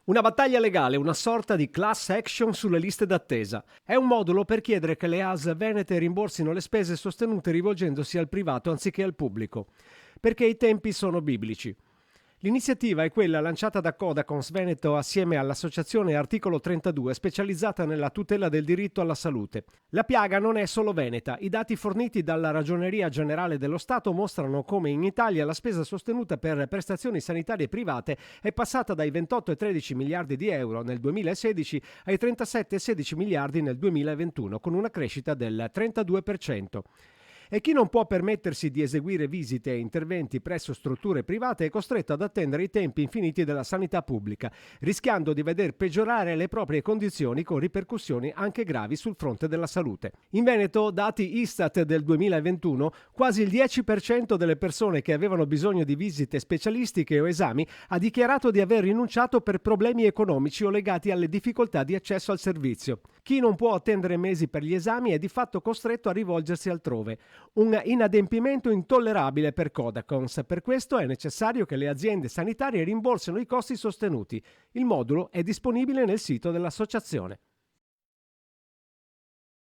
Una battaglia legale, una sorta di class action sulle liste d'attesa. È un modulo per chiedere che le ASL venete rimborsino le spese sostenute rivolgendosi al privato anziché al pubblico, perché i tempi sono biblici. L'iniziativa è quella lanciata da Codacons Veneto assieme all'associazione Articolo 32, specializzata nella tutela del diritto alla salute. La piaga non è solo veneta. I dati forniti dalla Ragioneria Generale dello Stato mostrano come in Italia la spesa sostenuta per prestazioni sanitarie private è passata dai 28,13 miliardi di euro nel 2016 ai 37,16 miliardi nel 2021, con una crescita del 32%. E chi non può permettersi di eseguire visite e interventi presso strutture private è costretto ad attendere i tempi infiniti della sanità pubblica, rischiando di veder peggiorare le proprie condizioni con ripercussioni anche gravi sul fronte della salute. In Veneto, dati Istat del 2021, quasi il 10% delle persone che avevano bisogno di visite specialistiche o esami ha dichiarato di aver rinunciato per problemi economici o legati alle difficoltà di accesso al servizio. Chi non può attendere mesi per gli esami è di fatto costretto a rivolgersi altrove. Un inadempimento intollerabile per Codacons. Per questo è necessario che le aziende sanitarie rimborsino i costi sostenuti. Il modulo è disponibile nel sito dell'associazione.